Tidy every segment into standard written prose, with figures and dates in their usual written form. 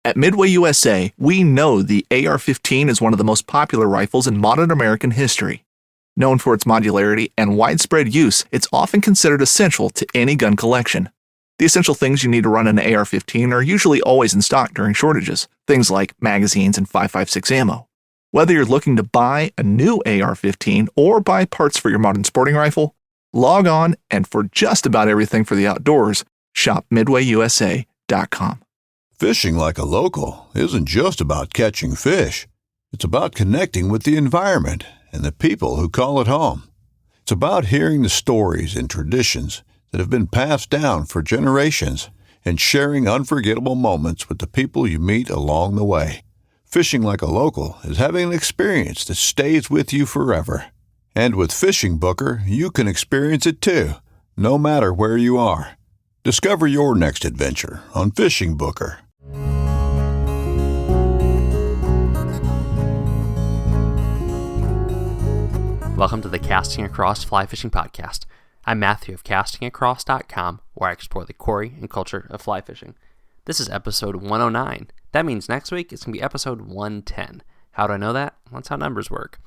At Midway USA, we know the AR-15 is one of the most popular rifles in modern American history. Known for its modularity and widespread use, it's often considered essential to any gun collection. The essential things you need to run an AR-15 are usually always in stock during shortages, things like magazines and 5.56 ammo. Whether you're looking to buy a new AR-15 or buy parts for your modern sporting rifle, log on and for just about everything for the outdoors, shop MidwayUSA.com. Fishing like a local isn't just about catching fish. It's about connecting with the environment and the people who call it home. It's about hearing the stories and traditions that have been passed down for generations and sharing unforgettable moments with the people you meet along the way. Fishing like a local is having an experience that stays with you forever. And with Fishing Booker, you can experience it too, no matter where you are. Discover your next adventure on Fishing Booker. Welcome to the Casting Across Fly Fishing Podcast. I'm Matthew of castingacross.com, where I explore the quarry and culture of fly fishing. This is episode 109. That means next week it's going to be episode 110. How do I know that? Well, that's how numbers work.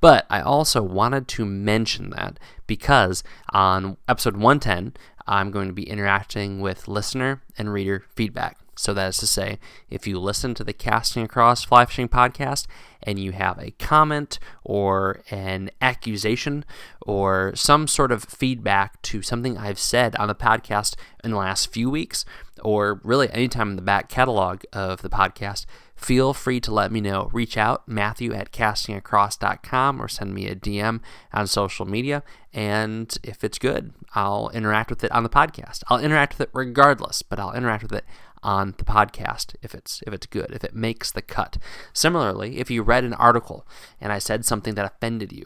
But I also wanted to mention that because on episode 110, I'm going to be interacting with listener and reader feedback. So that is to say, if you listen to the Casting Across Fly Fishing Podcast and you have a comment or an accusation or some sort of feedback to something I've said on the podcast in the last few weeks, or really anytime in the back catalog of the podcast, feel free to let me know. Reach out, Matthew at castingacross.com, or send me a DM on social media, and if it's good, I'll interact with it on the podcast. I'll interact with it regardless, but I'll interact with it on the podcast if it's good, if it makes the cut. Similarly, if you read an article and I said something that offended you,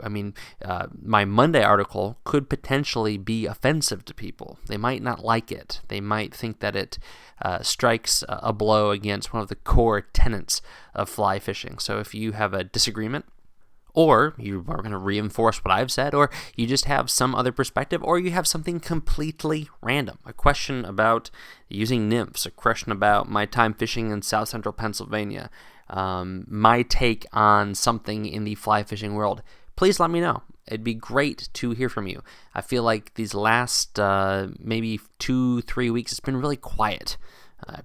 my Monday article could potentially be offensive to people. They might not like it. They might think that it strikes a blow against one of the core tenets of fly fishing. So if you have a disagreement, or you are going to reinforce what I've said, or you just have some other perspective, or you have something completely random, a question about using nymphs, a question about my time fishing in South Central Pennsylvania, my take on something in the fly fishing world, please let me know. It'd be great to hear from you. I feel like these last maybe 2-3 weeks, it's been really quiet.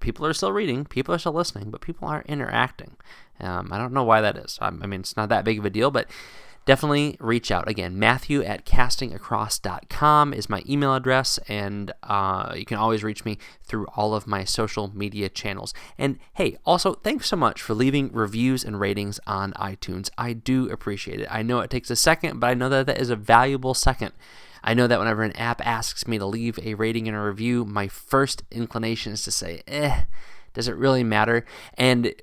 People are still reading, people are still listening, but people aren't interacting. I don't know why that is. It's not that big of a deal, but definitely reach out. Again, Matthew at castingacross.com is my email address, and you can always reach me through all of my social media channels. And hey, also, thanks so much for leaving reviews and ratings on iTunes. I do appreciate it. I know it takes a second, but I know that is a valuable second. I know that whenever an app asks me to leave a rating and a review, my first inclination is to say, does it really matter? And,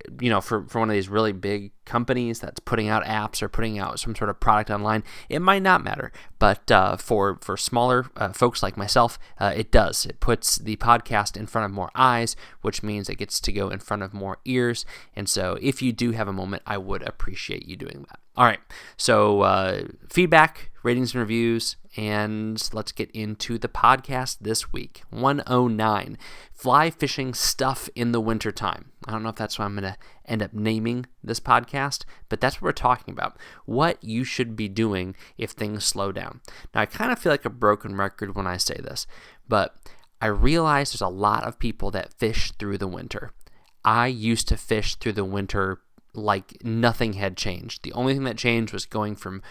for one of these really big companies that's putting out apps or putting out some sort of product online, it might not matter. But for smaller folks like myself, it does. It puts the podcast in front of more eyes, which means it gets to go in front of more ears. And so if you do have a moment, I would appreciate you doing that. All right, so feedback, ratings and reviews, and let's get into the podcast this week. 109, fly fishing stuff in the wintertime. I don't know if that's what I'm going to end up naming this podcast, but that's what we're talking about. What you should be doing if things slow down. Now, I kind of feel like a broken record when I say this, but I realize there's a lot of people that fish through the winter. I used to fish through the winter like nothing had changed. The only thing that changed was going from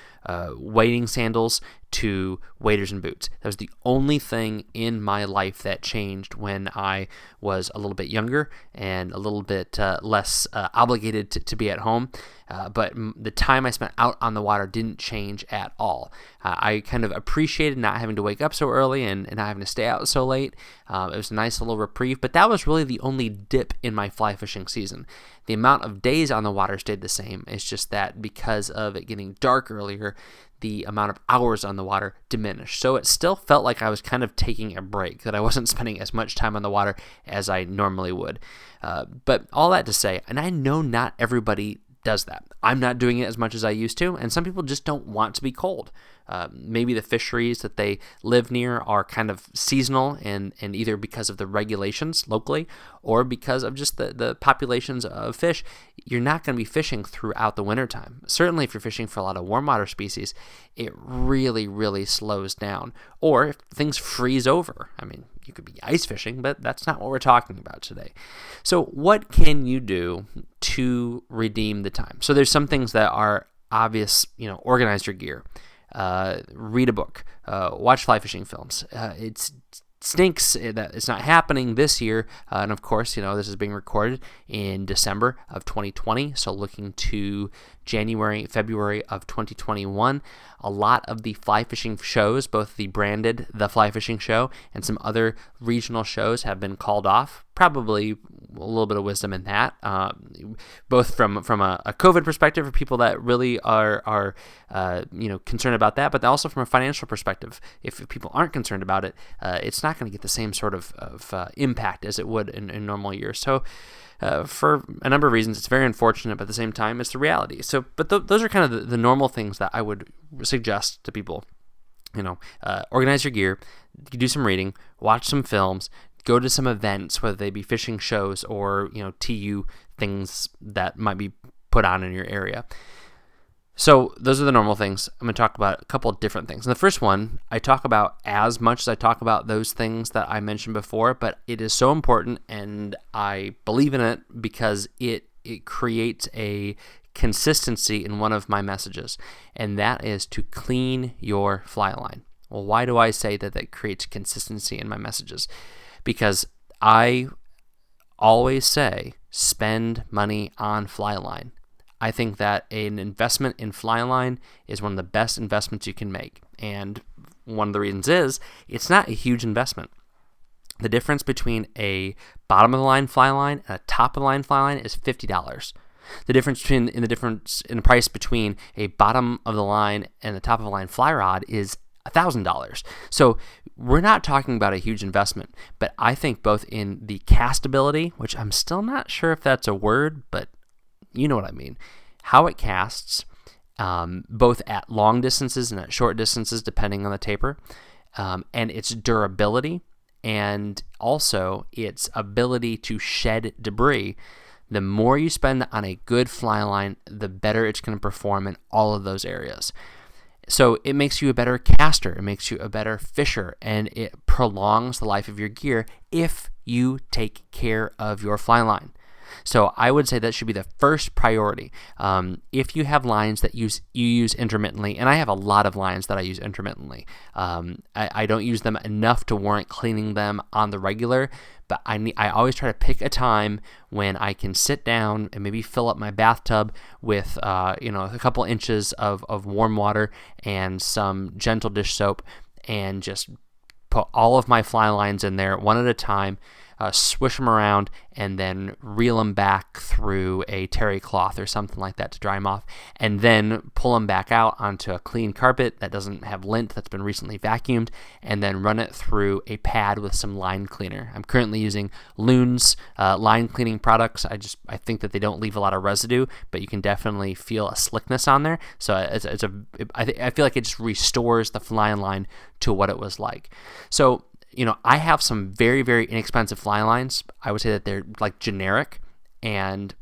wading sandals to waders and boots. That was the only thing in my life that changed when I was a little bit younger and a little bit less obligated to be at home. But the time I spent out on the water didn't change at all. I kind of appreciated not having to wake up so early and not having to stay out so late. It was a nice little reprieve, but that was really the only dip in my fly fishing season. The amount of days on the water stayed the same. It's just that because of it getting dark earlier, the amount of hours on the water diminished. So it still felt like I was kind of taking a break, that I wasn't spending as much time on the water as I normally would. But all that to say, and I know not everybody does that. I'm not doing it as much as I used to, and some people just don't want to be cold. Maybe the fisheries that they live near are kind of seasonal, and either because of the regulations locally or because of just the populations of fish, you're not going to be fishing throughout the wintertime. Certainly if you're fishing for a lot of warm water species, it really, really slows down. Or if things freeze over. I mean, you could be ice fishing, but that's not what we're talking about today. So what can you do to redeem the time? So there's some things that are obvious, organize your gear. Read a book, watch fly fishing films. It stinks that it's not happening this year. And of course, this is being recorded in December of 2020. So looking to January, February of 2021, a lot of the fly fishing shows, both the branded The Fly Fishing Show and some other regional shows have been called off. Probably a little bit of wisdom in that, both from a COVID perspective for people that really are concerned about that, but also from a financial perspective. If people aren't concerned about it, it's not going to get the same sort of impact as it would in normal years. So for a number of reasons, it's very unfortunate, but at the same time, it's the reality. So, but those are kind of the normal things that I would suggest to people. Organize your gear, do some reading, watch some films, go to some events, whether they be fishing shows or, TU things that might be put on in your area. So those are the normal things. I'm going to talk about a couple of different things. And the first one, I talk about as much as I talk about those things that I mentioned before, but it is so important, and I believe in it because it creates a consistency in one of my messages, and that is to clean your fly line. Well, why do I say that creates consistency in my messages? Because I always say spend money on fly line. I think that an investment in fly line is one of the best investments you can make. And one of the reasons is it's not a huge investment. The difference between a bottom of the line fly line and a top of the line fly line is $50. The difference in the price between a bottom of the line and the top of the line fly rod is $1,000. So we're not talking about a huge investment, but I think both in the castability, which I'm still not sure if that's a word, but you know what I mean, how it casts, both at long distances and at short distances, depending on the taper, and its durability, and also its ability to shed debris. The more you spend on a good fly line, the better it's going to perform in all of those areas. So it makes you a better caster, it makes you a better fisher, and it prolongs the life of your gear if you take care of your fly line. So I would say that should be the first priority. If you have lines that you use intermittently, and I have a lot of lines that I use intermittently. I don't use them enough to warrant cleaning them on the regular, but I always try to pick a time when I can sit down and maybe fill up my bathtub with a couple inches of warm water and some gentle dish soap, and just put all of my fly lines in there one at a time. Swish them around, and then reel them back through a terry cloth or something like that to dry them off, and then pull them back out onto a clean carpet that doesn't have lint, that's been recently vacuumed, and then run it through a pad with some line cleaner. I'm currently using Loon's line cleaning products. I think that they don't leave a lot of residue, but you can definitely feel a slickness on there. So I feel like it just restores the fly line to what it was like. So I have some very, very inexpensive fly lines. I would say that they're like generic, and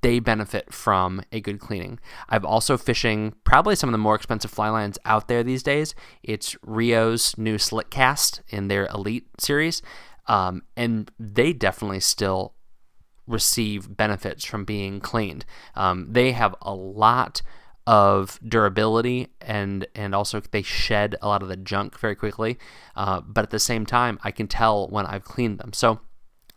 they benefit from a good cleaning. I'm also fishing probably some of the more expensive fly lines out there these days. It's Rio's new Slick Cast in their Elite series, and they definitely still receive benefits from being cleaned. They have a lot of durability, and also they shed a lot of the junk very quickly, but at the same time I can tell when I've cleaned them. So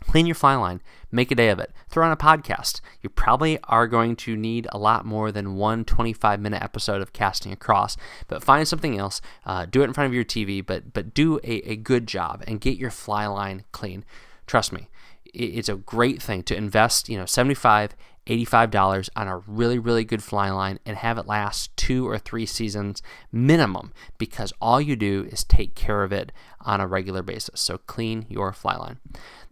clean your fly line, make a day of it, throw on a podcast. You probably are going to need a lot more than one 25-minute episode of Casting Across, but find something else, do it in front of your TV, but do a good job and get your fly line clean. Trust me, it's a great thing to invest $75, $85 on a really, really good fly line and have it last 2 or 3 seasons minimum, because all you do is take care of it on a regular basis. So clean your fly line.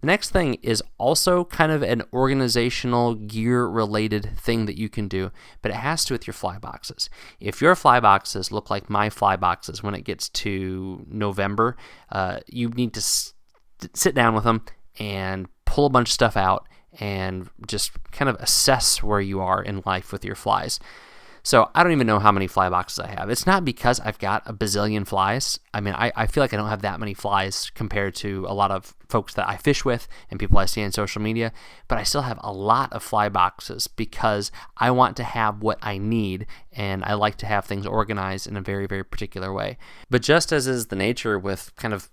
The next thing is also kind of an organizational gear-related thing that you can do, but it has to do with your fly boxes. If your fly boxes look like my fly boxes when it gets to November, you need to sit down with them and pull a bunch of stuff out and just kind of assess where you are in life with your flies. So I don't even know how many fly boxes I have. It's not because I've got a bazillion flies. I mean, I feel like I don't have that many flies compared to a lot of folks that I fish with and people I see on social media, but I still have a lot of fly boxes because I want to have what I need, and I like to have things organized in a very, very particular way. But just as is the nature with kind of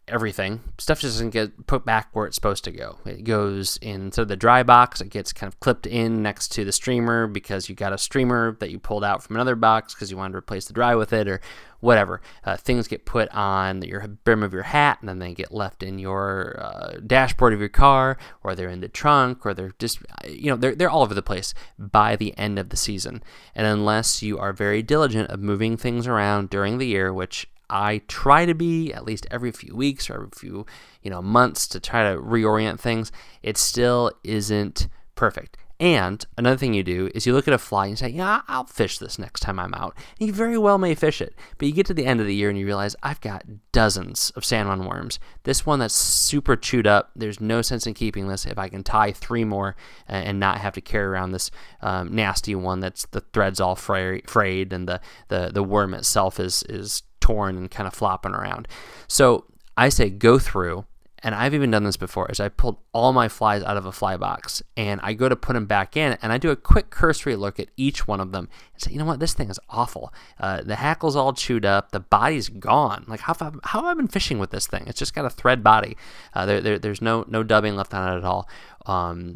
everything, stuff just doesn't get put back where it's supposed to go. It goes into the dry box. It gets kind of clipped in next to the streamer because you got a streamer that you pulled out from another box because you wanted to replace the dry with it, or whatever. Things get put on your brim of your hat, and then they get left in your dashboard of your car, or they're in the trunk, or they're just, they're all over the place by the end of the season. And unless you are very diligent of moving things around during the year, which I try to be at least every few weeks or every few months to try to reorient things, it still isn't perfect. And another thing you do is you look at a fly and you say, yeah, I'll fish this next time I'm out. And you very well may fish it, but you get to the end of the year and you realize I've got dozens of sandworm worms. This one that's super chewed up, there's no sense in keeping this if I can tie 3 more and not have to carry around this nasty one that's the thread's all frayed and the worm itself is torn and kind of flopping around. So I say go through, and I've even done this before, is I pulled all my flies out of a fly box and I go to put them back in and I do a quick cursory look at each one of them and say, you know what, this thing is awful. The hackle's all chewed up, the body's gone. Like how have I been fishing with this thing? It's just got a thread body. There's no dubbing left on it at all.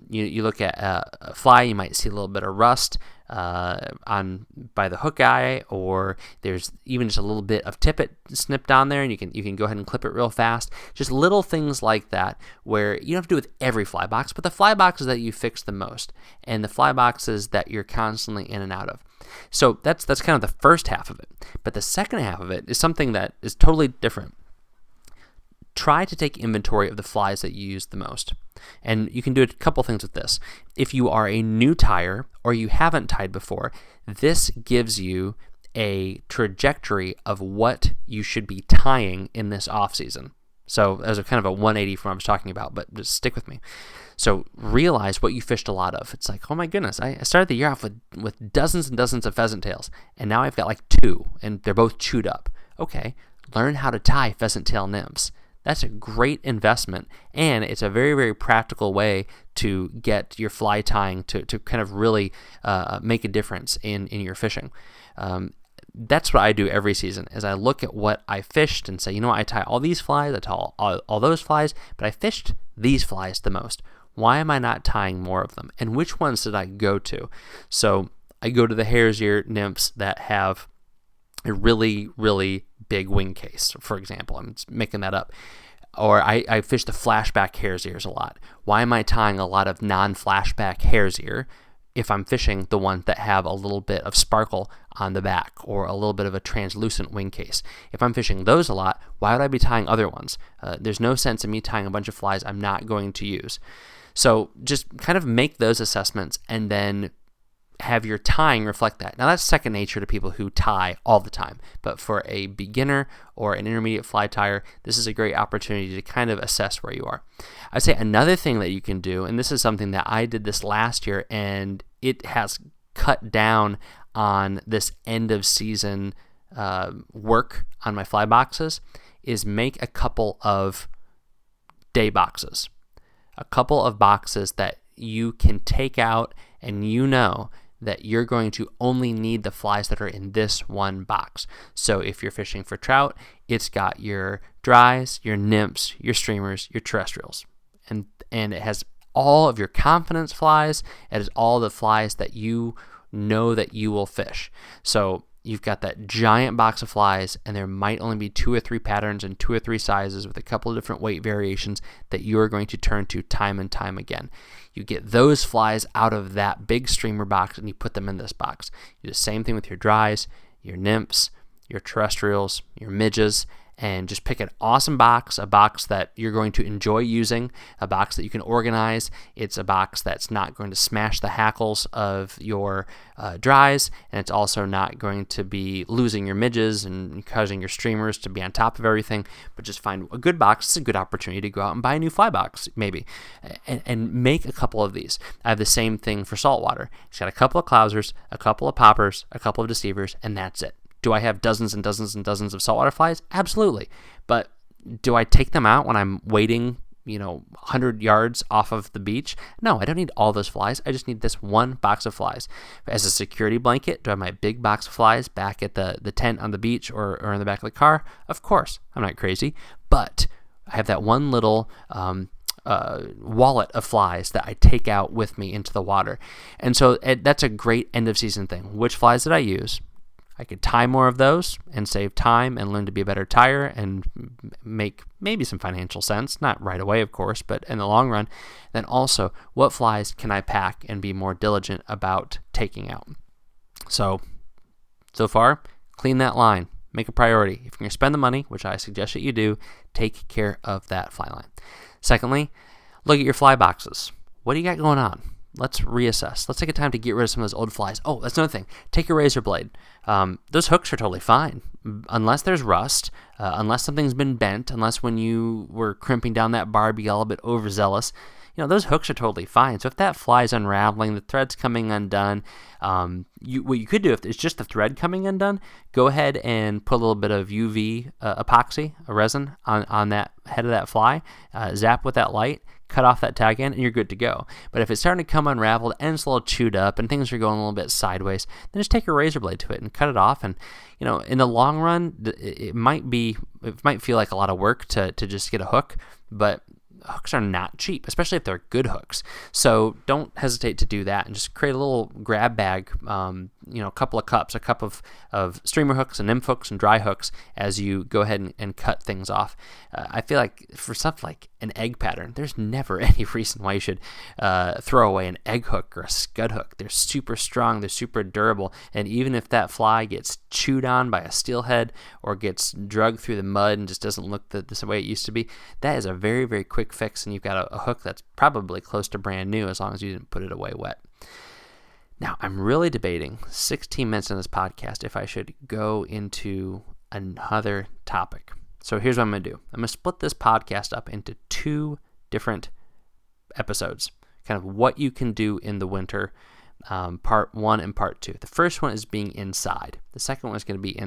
You look at a fly, you might see a little bit of rust by the hook eye, or there's even just a little bit of tippet snipped on there, and you can go ahead and clip it real fast. Just little things like that where you don't have to do with every fly box, but the fly boxes that you fix the most and the fly boxes that you're constantly in and out of. So that's kind of the first half of it. But the second half of it is something that is totally different. Try to take inventory of the flies that you use the most. And you can do a couple things with this. If you are a new tyer or you haven't tied before, this gives you a trajectory of what you should be tying in this off season. So as a kind of a 180 from what I was talking about, but just stick with me. So realize what you fished a lot of. It's like, oh my goodness, I started the year off with dozens and dozens of pheasant tails, and now I've got like 2, and they're both chewed up. Okay, learn how to tie pheasant tail nymphs. That's a great investment, and it's a very, very practical way to get your fly tying to kind of really make a difference in your fishing. That's what I do every season, is I look at what I fished and say, you know what, I tie all these flies, I tie all those flies, but I fished these flies the most. Why am I not tying more of them? And which ones did I go to? So I go to the hare's ear nymphs that have a really, really big wing case, for example. I'm just making that up. Or I fish the flashback hare's ears a lot. Why am I tying a lot of non-flashback hare's ear if I'm fishing the ones that have a little bit of sparkle on the back or a little bit of a translucent wing case? If I'm fishing those a lot, why would I be tying other ones? There's no sense in me tying a bunch of flies I'm not going to use. So just kind of make those assessments and then have your tying reflect that. Now that's second nature to people who tie all the time, but for a beginner or an intermediate fly tyer, this is a great opportunity to kind of assess where you are. I'd say another thing that you can do, and this is something that I did this last year, and it has cut down on this end of season work on my fly boxes, is make a couple of day boxes. A couple of boxes that you can take out and you know that you're going to only need the flies that are in this one box. So if you're fishing for trout, it's got your dries, your nymphs, your streamers, your terrestrials. And it has all of your confidence flies. It has all the flies that you know that you will fish. So you've got that giant box of flies, and there might only be 2 or 3 patterns and 2 or 3 sizes with a couple of different weight variations that you're going to turn to time and time again. You get those flies out of that big streamer box and you put them in this box. You do the same thing with your dries, your nymphs, your terrestrials, your midges, and just pick an awesome box, a box that you're going to enjoy using, a box that you can organize. It's a box that's not going to smash the hackles of your dries, and it's also not going to be losing your midges and causing your streamers to be on top of everything, but just find a good box. It's a good opportunity to go out and buy a new fly box, maybe, and make a couple of these. I have the same thing for saltwater. It's got a couple of clousers, a couple of poppers, a couple of deceivers, and that's it. Do I have dozens and dozens and dozens of saltwater flies? Absolutely. But do I take them out when I'm wading, 100 yards off of the beach? No, I don't need all those flies. I just need this one box of flies. As a security blanket, do I have my big box of flies back at the tent on the beach or in the back of the car? Of course. I'm not crazy. But I have that one little wallet of flies that I take out with me into the water. And so that's a great end of season thing. Which flies did I use? I could tie more of those and save time and learn to be a better tyer and make maybe some financial sense. Not right away, of course, but in the long run. Then also, what flies can I pack and be more diligent about taking out? So far, clean that line. Make a priority. If you're going to spend the money, which I suggest that you do, take care of that fly line. Secondly, look at your fly boxes. What do you got going on? Let's reassess. Let's take a time to get rid of some of those old flies. Oh, that's another thing. Take your razor blade. Those hooks are totally fine. Unless there's rust, unless something's been bent, unless when you were crimping down that barb you got a little bit overzealous, those hooks are totally fine. So if that fly is unraveling, the thread's coming undone, what you could do if it's just the thread coming undone, go ahead and put a little bit of UV epoxy, a resin, on that head of that fly, zap with that light, cut off that tag end, and you're good to go. But if it's starting to come unraveled and it's a little chewed up and things are going a little bit sideways, then just take a razor blade to it and cut it off. And in the long run, it might feel like a lot of work to just get a hook, but hooks are not cheap, especially if they're good hooks. So don't hesitate to do that and just create a little grab bag, a couple of cups, a cup of streamer hooks and nymph hooks and dry hooks as you go ahead and cut things off. I feel like for stuff like an egg pattern, there's never any reason why you should throw away an egg hook or a scud hook. They're super strong, they're super durable, and even if that fly gets chewed on by a steelhead or gets drugged through the mud and just doesn't look the way it used to be, that is a very, very quick fix, and you've got a hook that's probably close to brand new as long as you didn't put it away wet. Now, I'm really debating 16 minutes in this podcast if I should go into another topic. So here's what I'm going to do. I'm going to split this podcast up into 2 different episodes, kind of what you can do in the winter, part 1 and part 2. The first one is being inside. The second one is going to be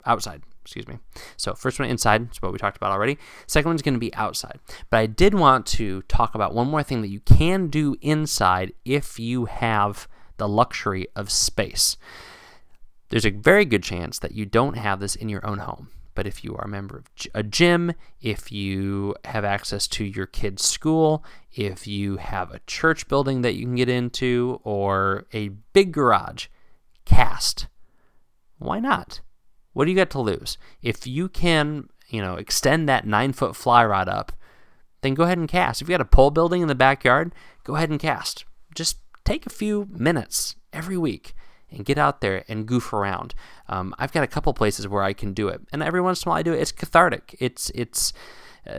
outside. So first one inside, is what we talked about already. Second one's going to be outside. But I did want to talk about one more thing that you can do inside if you have the luxury of space. There's a very good chance that you don't have this in your own home. But if you are a member of a gym, if you have access to your kid's school, if you have a church building that you can get into, or a big garage, cast. Why not? What do you got to lose? If you can, extend that 9-foot fly rod up, then go ahead and cast. If you got a pole building in the backyard, go ahead and cast. Just take a few minutes every week and get out there and goof around. I've got a couple places where I can do it, and every once in a while I do it. It's cathartic. It's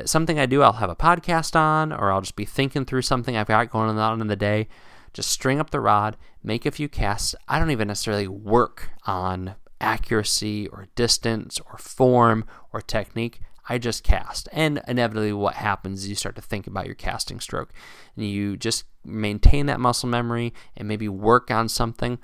something I do. I'll have a podcast on, or I'll just be thinking through something I've got going on in the day. Just string up the rod, make a few casts. I don't even necessarily work on accuracy or distance or form or technique. I just cast. And inevitably what happens is you start to think about your casting stroke, and you just maintain that muscle memory and maybe work on something.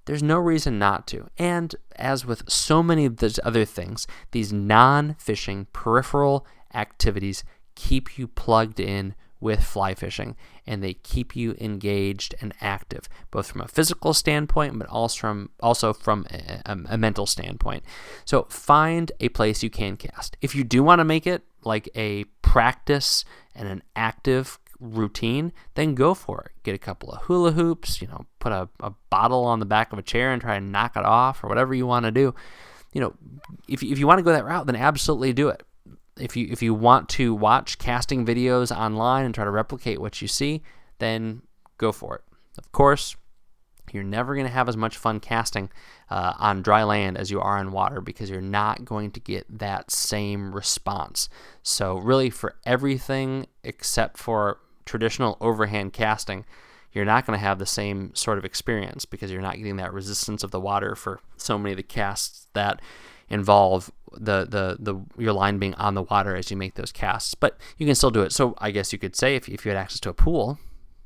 There's no reason not to. And as with so many of those other things, these non-fishing peripheral activities keep you plugged in with fly fishing, and they keep you engaged and active, both from a physical standpoint, but also from a mental standpoint. So find a place you can cast. If you do want to make it like a practice and an active routine, then go for it. Get a couple of hula hoops, put a bottle on the back of a chair and try and knock it off, or whatever you want to do. If you want to go that route, then absolutely do it. If you want to watch casting videos online and try to replicate what you see, then go for it. Of course, you're never going to have as much fun casting on dry land as you are on water, because you're not going to get that same response. So really, for everything except for traditional overhand casting, you're not going to have the same sort of experience, because you're not getting that resistance of the water for so many of the casts that involve your line being on the water as you make those casts. But you can still do it. So I guess you could say, if you had access to a pool,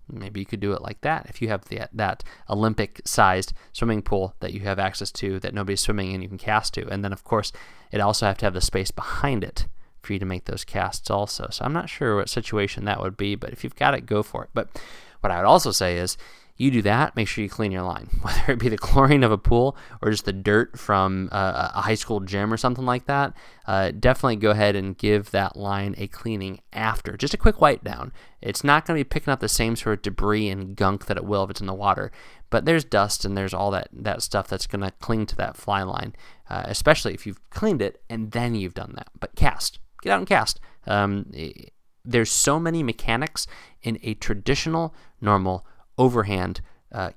maybe you could do it like that. If you have that Olympic-sized swimming pool that you have access to that nobody's swimming in, you can cast to. And then, of course, it also have to have the space behind it for you to make those casts also. So I'm not sure what situation that would be, but if you've got it, go for it. But what I would also say is, you do that, make sure you clean your line, whether it be the chlorine of a pool or just the dirt from a high school gym or something like that. Definitely go ahead and give that line a cleaning after. Just a quick wipe down. It's not going to be picking up the same sort of debris and gunk that it will if it's in the water, but there's dust and there's all that stuff that's going to cling to that fly line, especially if you've cleaned it and then you've done that. But cast. Get out and cast. There's so many mechanics in a traditional, normal overhand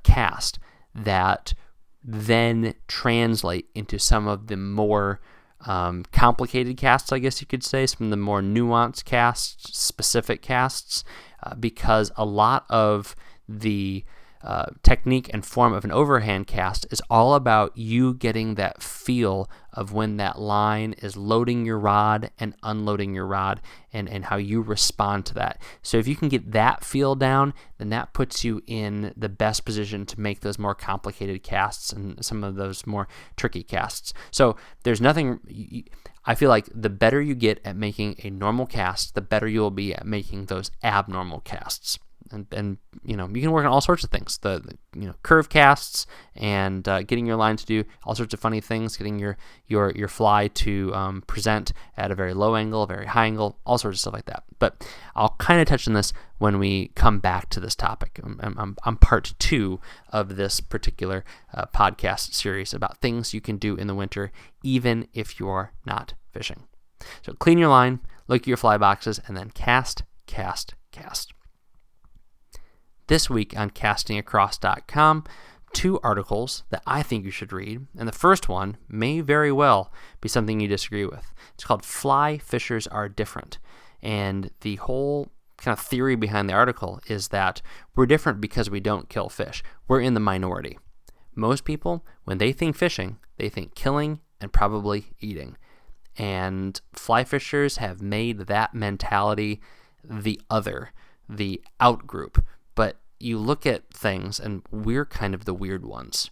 cast that then translate into some of the more complicated casts, I guess you could say, some of the more nuanced casts, specific casts, because a lot of the technique and form of an overhand cast is all about you getting that feel of when that line is loading your rod and unloading your rod, and how you respond to that. So if you can get that feel down, then that puts you in the best position to make those more complicated casts and some of those more tricky casts. So there's nothing, I feel like the better you get at making a normal cast, the better you will be at making those abnormal casts. And you can work on all sorts of things, the curve casts, and getting your line to do all sorts of funny things, getting your fly to present at a very low angle, a very high angle, all sorts of stuff like that. But I'll kind of touch on this when we come back to this topic. I'm part 2 of this particular podcast series about things you can do in the winter, even if you're not fishing. So clean your line, look at your fly boxes, and then cast, cast, cast. This week on castingacross.com, 2 articles that I think you should read, and the first one may very well be something you disagree with. It's called Fly Fishers Are Different, and the whole kind of theory behind the article is that we're different because we don't kill fish. We're in the minority. Most people, when they think fishing, they think killing and probably eating, and fly fishers have made that mentality the other, the out group. But you look at things, and we're kind of the weird ones.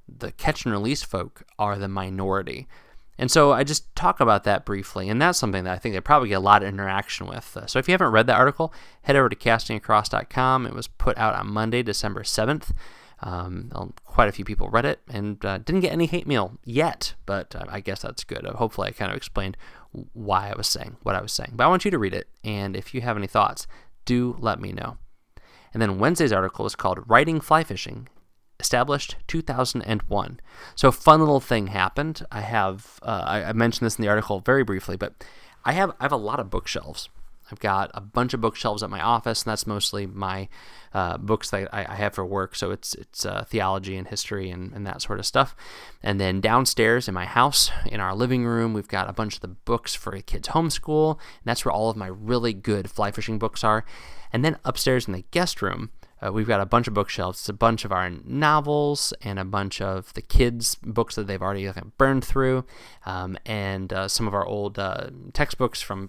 The catch and release folk are the minority. And so I just talk about that briefly, and that's something that I think they probably get a lot of interaction with. So if you haven't read that article, head over to castingacross.com. It was put out on Monday, December 7th. Quite a few people read it and didn't get any hate mail yet, but I guess that's good. Hopefully I kind of explained why I was saying what I was saying. But I want you to read it, and if you have any thoughts, do let me know. And then Wednesday's article is called Writing Fly Fishing, established 2001. So a fun little thing happened. I have, I mentioned this in the article very briefly, but I have a lot of bookshelves. I've got a bunch of bookshelves at my office, and that's mostly my books that I have for work. So it's theology and history and that sort of stuff. And then downstairs in my house, in our living room, we've got a bunch of the books for kids' homeschool, and that's where all of my really good fly fishing books are. And then upstairs in the guest room, we've got a bunch of bookshelves. It's a bunch of our novels and a bunch of the kids' books that they've already burned through, and some of our old textbooks from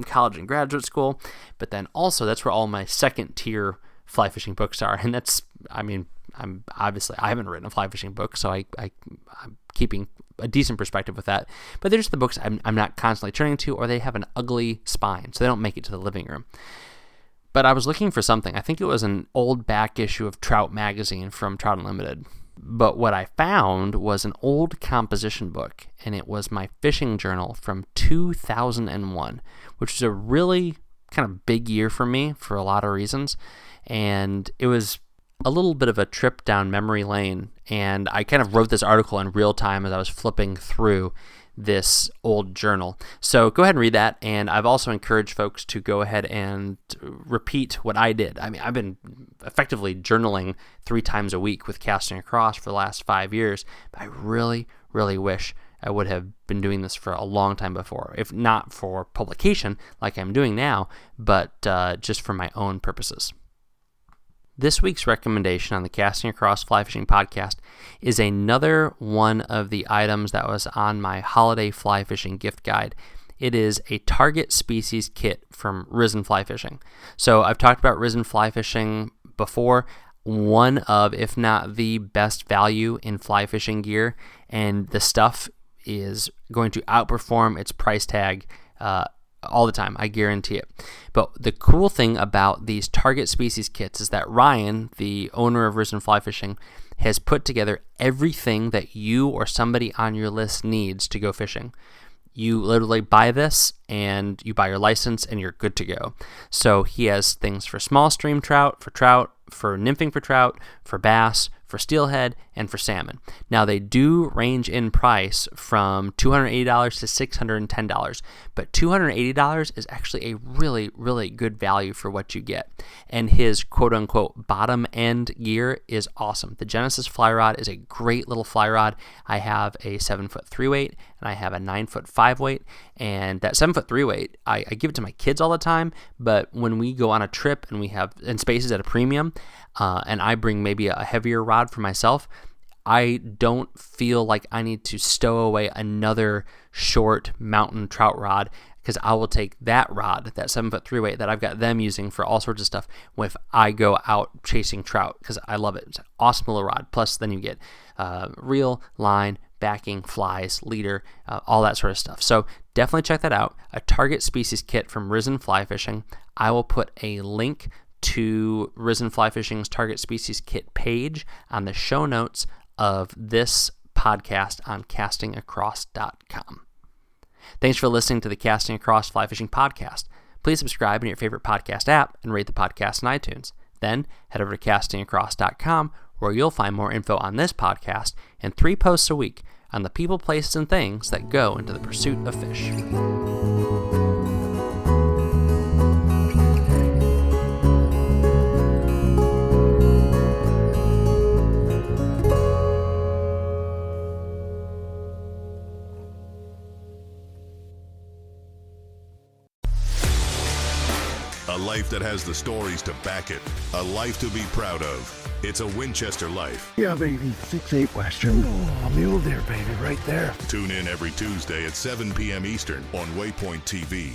college and graduate school. But then also that's where all my second tier fly fishing books are. And that's, I haven't written a fly fishing book, so I'm keeping a decent perspective with that. But they're just the books I'm not constantly turning to, or they have an ugly spine, so they don't make it to the living room. But I was looking for something. I think it was an old back issue of Trout magazine from Trout Unlimited. But what I found was an old composition book, and it was my fishing journal from 2001, which is a really kind of big year for me for a lot of reasons, and it was a little bit of a trip down memory lane, and I kind of wrote this article in real time as I was flipping through this old journal. So go ahead and read that, and I've also encouraged folks to go ahead and repeat what I did. I mean, I've been effectively journaling 3 times a week with Casting Across for the last 5 years, but I really, really wish I would have been doing this for a long time before, if not for publication like I'm doing now, but just for my own purposes. This week's recommendation on the Casting Across Fly Fishing Podcast is another one of the items that was on my holiday fly fishing gift guide. It is a target species kit from Risen Fly Fishing. So I've talked about Risen Fly Fishing before, one of, if not the best value in fly fishing gear, and the stuff is going to outperform its price tag all the time, I guarantee it. But the cool thing about these target species kits is that Ryan, the owner of Risen Fly Fishing, has put together everything that you or somebody on your list needs to go fishing. You literally buy this and you buy your license and you're good to go. So he has things for small stream trout, for nymphing for trout, for bass, for steelhead, and for salmon. Now, they do range in price from $280 to $610, but $280 is actually a really, really good value for what you get. And his quote-unquote bottom-end gear is awesome. The Genesis fly rod is a great little fly rod. I have a 7-foot 3-weight, and I have a 9-foot 5-weight, and that 7-foot 3-weight, I give it to my kids all the time, but when we go on a trip and space is at a premium, and I bring maybe a heavier rod for myself, I don't feel like I need to stow away another short mountain trout rod, because I will take that rod, that 7-foot 3-weight that I've got them using for all sorts of stuff if I go out chasing trout, because I love it. It's an awesome little rod. Plus, then you get reel, line, backing, flies, leader, all that sort of stuff. So definitely check that out. A target species kit from Risen Fly Fishing. I will put a link to Risen Fly Fishing's target species kit page on the show notes of this podcast on castingacross.com. Thanks for listening to the Casting Across Fly Fishing Podcast. Please subscribe in your favorite podcast app and rate the podcast in iTunes. Then head over to castingacross.com, where you'll find more info on this podcast and 3 posts a week on the people, places, and things that go into the pursuit of fish. A life that has the stories to back it. A life to be proud of. It's a Winchester life. Yeah, baby. 6'8" Western. Oh, mule deer, baby, right there. Tune in every Tuesday at 7 p.m. Eastern on Waypoint TV.